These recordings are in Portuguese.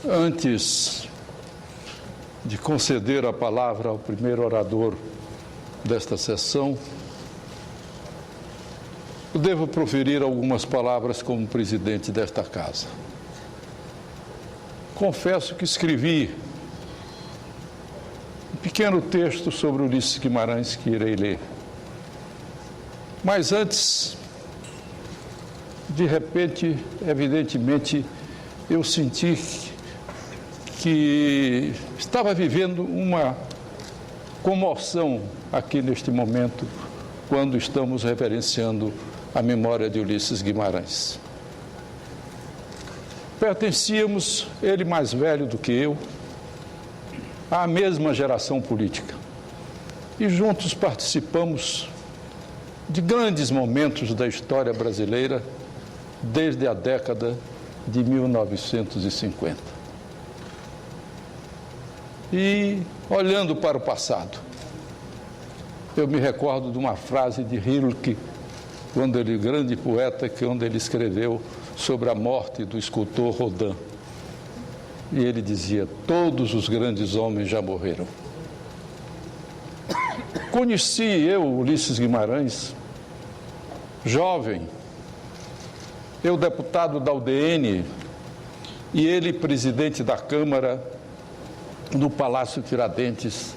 Antes de conceder a palavra ao primeiro orador desta sessão, eu devo proferir algumas palavras como presidente desta casa. Confesso que escrevi um pequeno texto sobre Ulisses Guimarães que irei ler. Mas antes, de repente, evidentemente, eu senti que estava vivendo uma comoção aqui neste momento, quando estamos reverenciando a memória de Ulisses Guimarães. Pertencíamos, ele mais velho do que eu, à mesma geração política. E juntos participamos de grandes momentos da história brasileira desde a década de 1950. E, olhando para o passado, eu me recordo de uma frase de Rilke, grande poeta, quando ele escreveu sobre a morte do escultor Rodin. E ele dizia: todos os grandes homens já morreram. Conheci eu, Ulisses Guimarães, jovem, eu deputado da UDN e ele presidente da Câmara no Palácio Tiradentes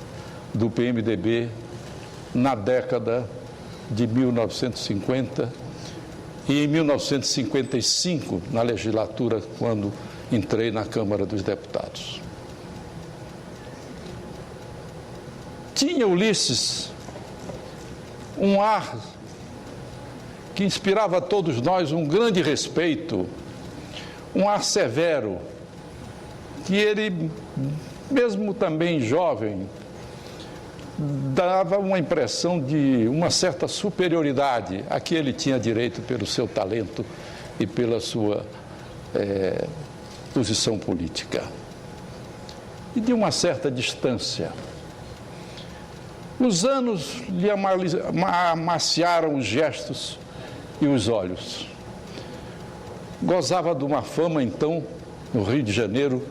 do PMDB na década de 1950 e em 1955, na legislatura, quando entrei na Câmara dos Deputados. Tinha Ulisses um ar que inspirava a todos nós um grande respeito, um ar severo, que ele, mesmo também jovem, dava uma impressão de uma certa superioridade a que ele tinha direito pelo seu talento e pela sua posição política. E de uma certa distância. Os anos lhe amaciaram os gestos e os olhos. Gozava de uma fama, então, no Rio de Janeiro,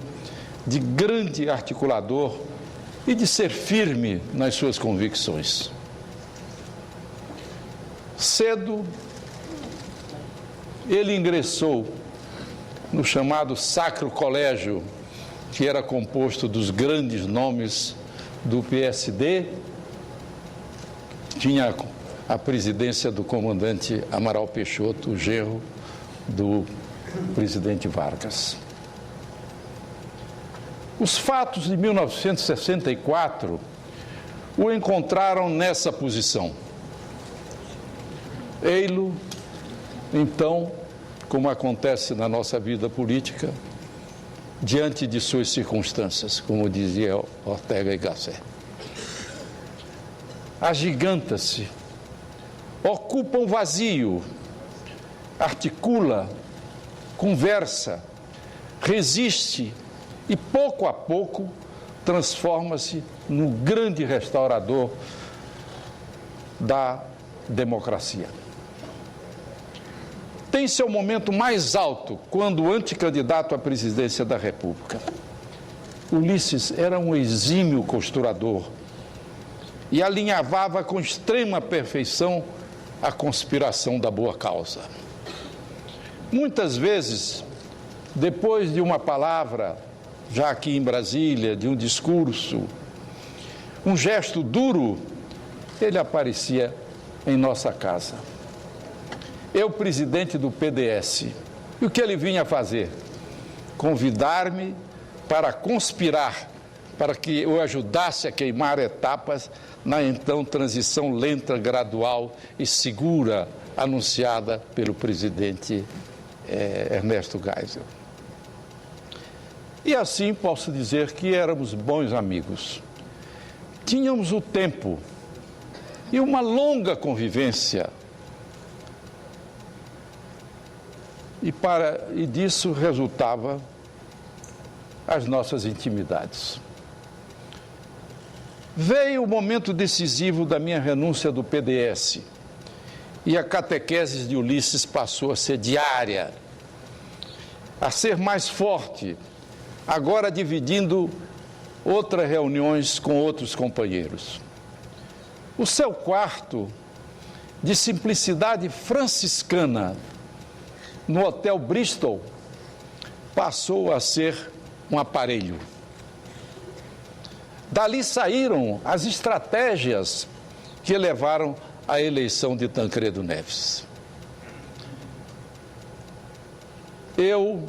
de grande articulador e de ser firme nas suas convicções. Cedo, ele ingressou no chamado Sacro Colégio, que era composto dos grandes nomes do PSD, tinha a presidência do comandante Amaral Peixoto, genro do presidente Vargas. Os fatos de 1964 o encontraram nessa posição. Ei-lo, então, como acontece na nossa vida política, diante de suas circunstâncias, como dizia Ortega y Gasset. Agiganta-se, ocupa um vazio, articula, conversa, resiste e, pouco a pouco, transforma-se no grande restaurador da democracia. Tem seu momento mais alto quando anticandidato à presidência da República. Ulisses era um exímio costurador e alinhavava com extrema perfeição a conspiração da boa causa. Muitas vezes, depois de uma palavra, já aqui em Brasília, de um discurso, um gesto duro, ele aparecia em nossa casa. Eu, presidente do PDS, e o que ele vinha fazer? Convidar-me para conspirar, para que eu ajudasse a queimar etapas na então transição lenta, gradual e segura anunciada pelo presidente Ernesto Geisel. E assim posso dizer que éramos bons amigos. Tínhamos o tempo e uma longa convivência. E disso resultava as nossas intimidades. Veio o momento decisivo da minha renúncia do PDS e a catequese de Ulisses passou a ser diária, a ser mais forte, agora dividindo outras reuniões com outros companheiros. O seu quarto, de simplicidade franciscana, no Hotel Bristol, passou a ser um aparelho. Dali saíram as estratégias que levaram à eleição de Tancredo Neves. Eu,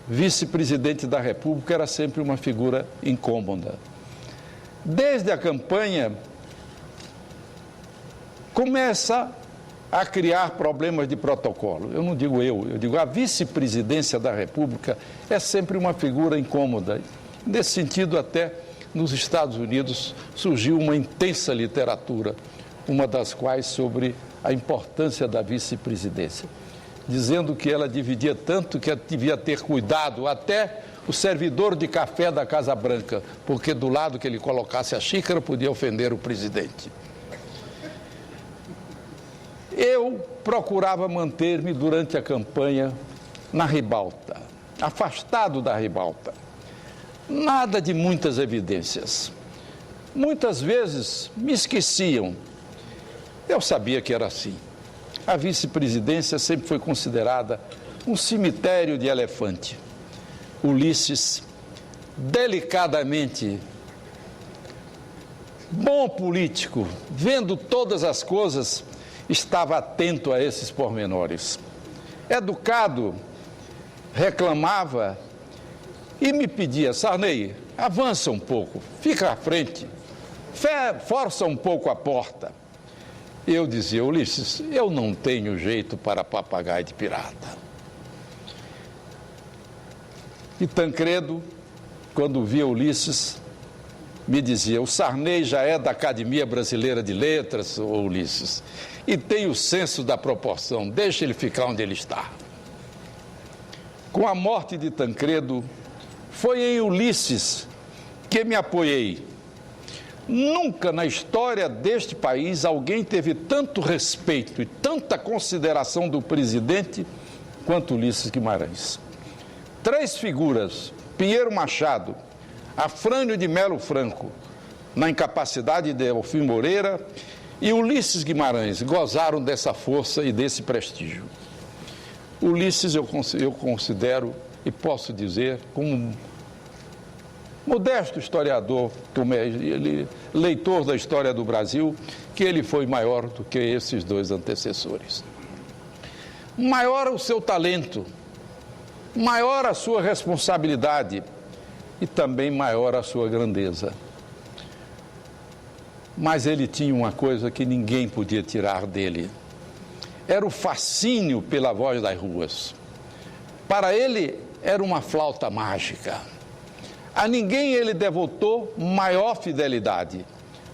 vice-presidente da República, era sempre uma figura incômoda. Desde a campanha, começa a criar problemas de protocolo. Eu não digo eu digo a vice-presidência da República é sempre uma figura incômoda. Nesse sentido, até nos Estados Unidos surgiu uma intensa literatura, uma das quais sobre a importância da vice-presidência, dizendo que ela dividia tanto que devia ter cuidado até o servidor de café da Casa Branca, porque do lado que ele colocasse a xícara podia ofender o presidente. Eu procurava manter-me durante a campanha na ribalta, afastado da ribalta. Nada de muitas evidências. Muitas vezes me esqueciam. Eu sabia que era assim. A vice-presidência sempre foi considerada um cemitério de elefante. Ulisses, delicadamente, bom político, vendo todas as coisas, estava atento a esses pormenores. Educado, reclamava e me pedia: Sarney, avança um pouco, fica à frente, força um pouco a porta. Eu dizia: Ulisses, eu não tenho jeito para papagaio de pirata. E Tancredo, quando via Ulisses, me dizia: o Sarney já é da Academia Brasileira de Letras, Ulisses, e tem o senso da proporção, deixa ele ficar onde ele está. Com a morte de Tancredo, foi em Ulisses que me apoiei. Nunca na história deste país alguém teve tanto respeito e tanta consideração do presidente quanto Ulisses Guimarães. 3 figuras, Pinheiro Machado, Afrânio de Melo Franco, na incapacidade de Delfim Moreira, e Ulisses Guimarães, gozaram dessa força e desse prestígio. Ulisses eu considero e posso dizer, como modesto historiador, leitor da história do Brasil, que ele foi maior do que esses 2 antecessores. Maior o seu talento, maior a sua responsabilidade e também maior a sua grandeza. Mas ele tinha uma coisa que ninguém podia tirar dele. Era o fascínio pela voz das ruas. Para ele, era uma flauta mágica. A ninguém ele devotou maior fidelidade.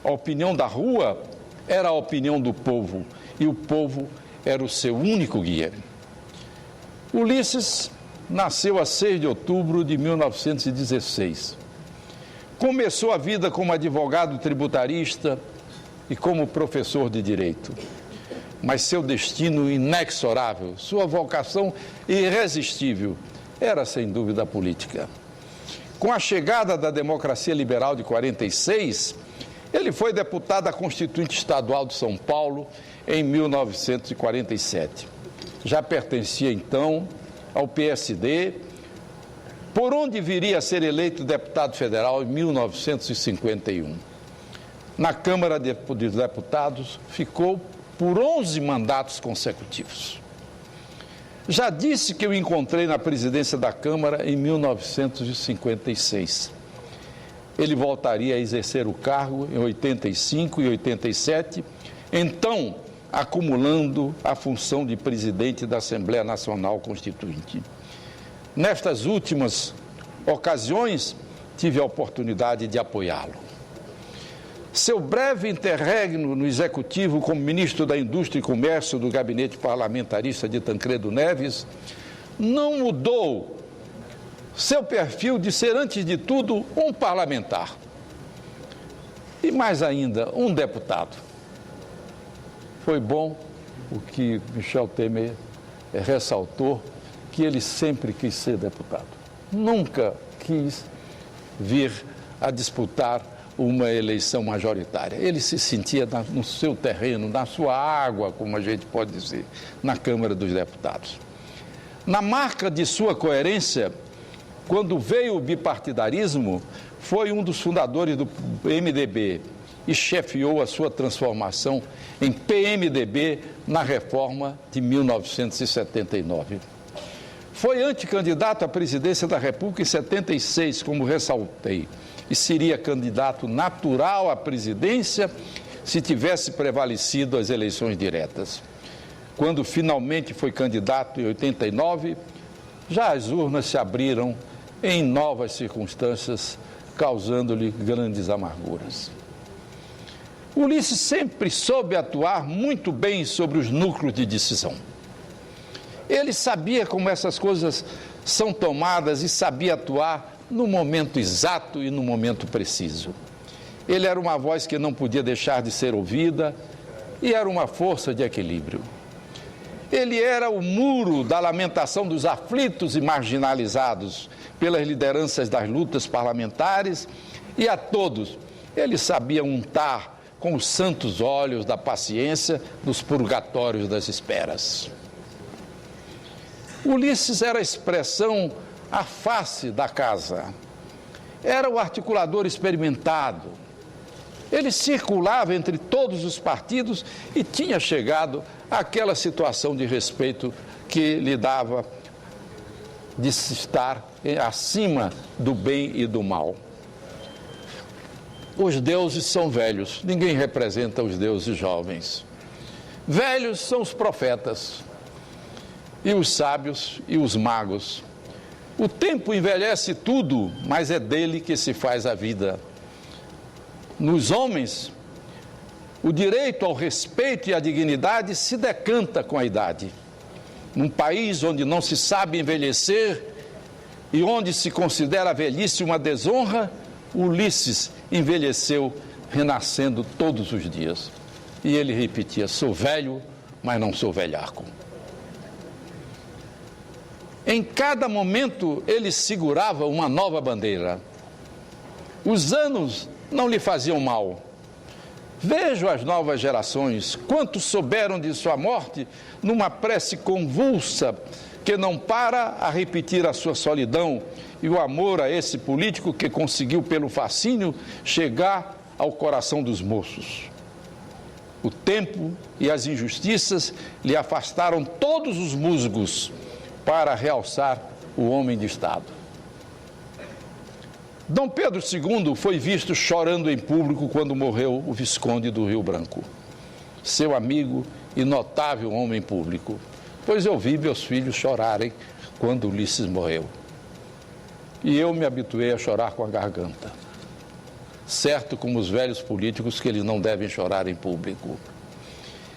A opinião da rua era a opinião do povo, e o povo era o seu único guia. Ulisses nasceu a 6 de outubro de 1916. Começou a vida como advogado tributarista e como professor de direito. Mas seu destino inexorável, sua vocação irresistível, era sem dúvida a política. Com a chegada da democracia liberal de 46, ele foi deputado à Constituinte Estadual de São Paulo em 1947. Já pertencia então ao PSD, por onde viria a ser eleito deputado federal em 1951. Na Câmara dos Deputados, ficou por 11 mandatos consecutivos. Já disse que eu encontrei na presidência da Câmara em 1956. Ele voltaria a exercer o cargo em 85 e 87, então acumulando a função de presidente da Assembleia Nacional Constituinte. Nestas últimas ocasiões, tive a oportunidade de apoiá-lo. Seu breve interregno no Executivo como ministro da Indústria e Comércio do gabinete parlamentarista de Tancredo Neves não mudou seu perfil de ser, antes de tudo, um parlamentar. E mais ainda, um deputado. Foi bom o que Michel Temer ressaltou, que ele sempre quis ser deputado. Nunca quis vir a disputar uma eleição majoritária. Ele se sentia no seu terreno, na sua água, como a gente pode dizer, na Câmara dos Deputados. Na marca de sua coerência, quando veio o bipartidarismo, foi um dos fundadores do MDB e chefiou a sua transformação em PMDB na reforma de 1979. Foi anticandidato à presidência da República em 76, como ressaltei, e seria candidato natural à presidência se tivesse prevalecido as eleições diretas. Quando finalmente foi candidato em 89, já as urnas se abriram em novas circunstâncias, causando-lhe grandes amarguras. Ulisses sempre soube atuar muito bem sobre os núcleos de decisão. Ele sabia como essas coisas são tomadas e sabia atuar no momento exato e no momento preciso. Ele era uma voz que não podia deixar de ser ouvida e era uma força de equilíbrio. Ele era o muro da lamentação dos aflitos e marginalizados pelas lideranças das lutas parlamentares e a todos ele sabia untar com os santos óleos da paciência dos purgatórios das esperas. Ulisses era a expressão, a face da casa. Era o articulador experimentado. Ele circulava entre todos os partidos e tinha chegado àquela situação de respeito que lhe dava de estar acima do bem e do mal. Os deuses são velhos, ninguém representa os deuses jovens. Velhos são os profetas, e os sábios e os magos. O tempo envelhece tudo, mas é dele que se faz a vida. Nos homens, o direito ao respeito e à dignidade se decanta com a idade. Num país onde não se sabe envelhecer e onde se considera a velhice uma desonra, Ulisses envelheceu renascendo todos os dias. E ele repetia: sou velho, mas não sou velhaco. Em cada momento ele segurava uma nova bandeira. Os anos não lhe faziam mal. Vejo as novas gerações, quantos souberam de sua morte numa prece convulsa que não para a repetir a sua solidão e o amor a esse político que conseguiu pelo fascínio chegar ao coração dos moços. O tempo e as injustiças lhe afastaram todos os musgos para realçar o homem de Estado. Dom Pedro II foi visto chorando em público quando morreu o Visconde do Rio Branco, seu amigo e notável homem público, pois eu vi meus filhos chorarem quando Ulisses morreu. E eu me habituei a chorar com a garganta, certo como os velhos políticos que eles não devem chorar em público.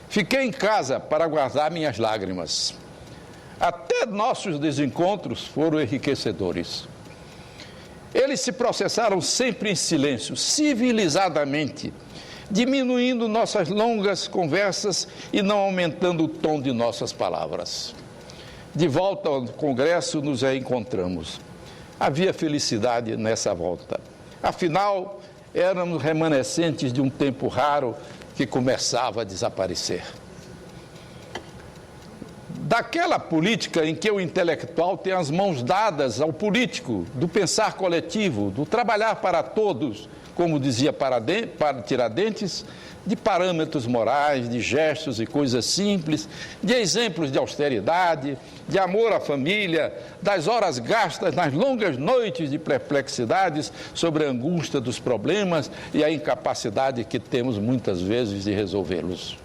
Fiquei em casa para guardar minhas lágrimas. Até nossos desencontros foram enriquecedores. Eles se processaram sempre em silêncio, civilizadamente, diminuindo nossas longas conversas e não aumentando o tom de nossas palavras. De volta ao Congresso, nos reencontramos. Havia felicidade nessa volta. Afinal, éramos remanescentes de um tempo raro que começava a desaparecer. Daquela política em que o intelectual tem as mãos dadas ao político, do pensar coletivo, do trabalhar para todos, como dizia Tiradentes, de parâmetros morais, de gestos e coisas simples, de exemplos de austeridade, de amor à família, das horas gastas nas longas noites de perplexidades sobre a angústia dos problemas e a incapacidade que temos muitas vezes de resolvê-los.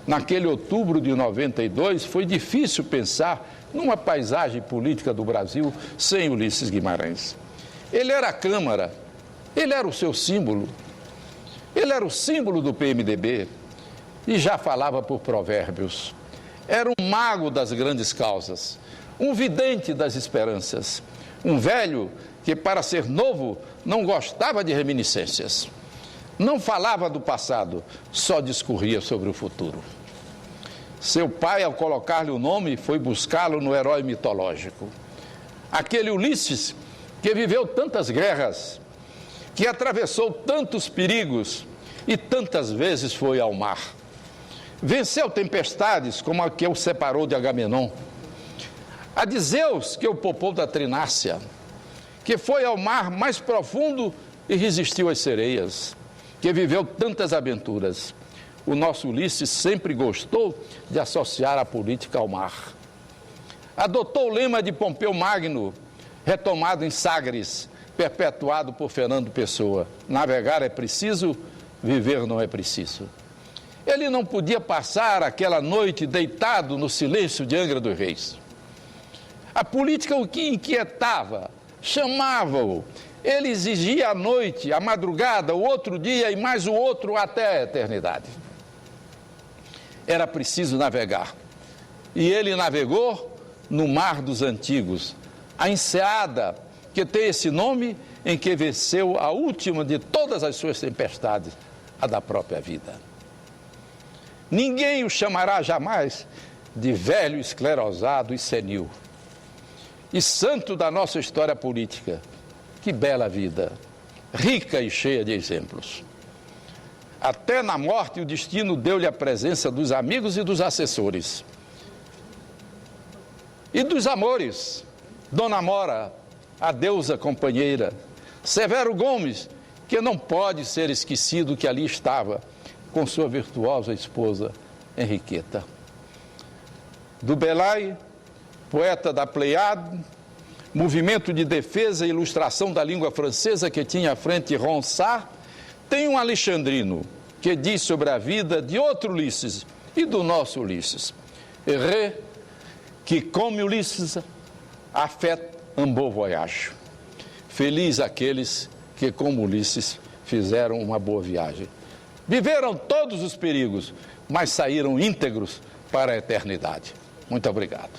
Naquele outubro de 92, foi difícil pensar numa paisagem política do Brasil sem Ulisses Guimarães. Ele era a Câmara, ele era o seu símbolo, ele era o símbolo do PMDB e já falava por provérbios. Era um mago das grandes causas, um vidente das esperanças, um velho que, para ser novo, não gostava de reminiscências. Não falava do passado, só discorria sobre o futuro. Seu pai, ao colocar-lhe o nome, foi buscá-lo no herói mitológico. Aquele Ulisses que viveu tantas guerras, que atravessou tantos perigos e tantas vezes foi ao mar. Venceu tempestades como a que o separou de Agamenon, a de Zeus que o poupou da Trinácia, que foi ao mar mais profundo e resistiu às sereias, que viveu tantas aventuras. O nosso Ulisses sempre gostou de associar a política ao mar. Adotou o lema de Pompeu Magno, retomado em Sagres, perpetuado por Fernando Pessoa: navegar é preciso, viver não é preciso. Ele não podia passar aquela noite deitado no silêncio de Angra dos Reis. A política o que inquietava, chamava-o. Ele exigia a noite, a madrugada, o outro dia e mais o outro até a eternidade. Era preciso navegar. E ele navegou no mar dos antigos, a enseada que tem esse nome em que venceu a última de todas as suas tempestades, a da própria vida. Ninguém o chamará jamais de velho, esclerosado e senil. E santo da nossa história política. Que bela vida, rica e cheia de exemplos. Até na morte o destino deu-lhe a presença dos amigos e dos assessores. E dos amores, Dona Mora, a deusa companheira, Severo Gomes, que não pode ser esquecido que ali estava, com sua virtuosa esposa, Henriqueta. Do Belay, poeta da Pleiade, movimento de defesa e ilustração da língua francesa que tinha à frente Ronsard, tem um alexandrino que diz sobre a vida de outro Ulisses e do nosso Ulisses. Heureux que, como Ulisses, a fait un beau voyage. Feliz aqueles que, como Ulisses, fizeram uma boa viagem. Viveram todos os perigos, mas saíram íntegros para a eternidade. Muito obrigado.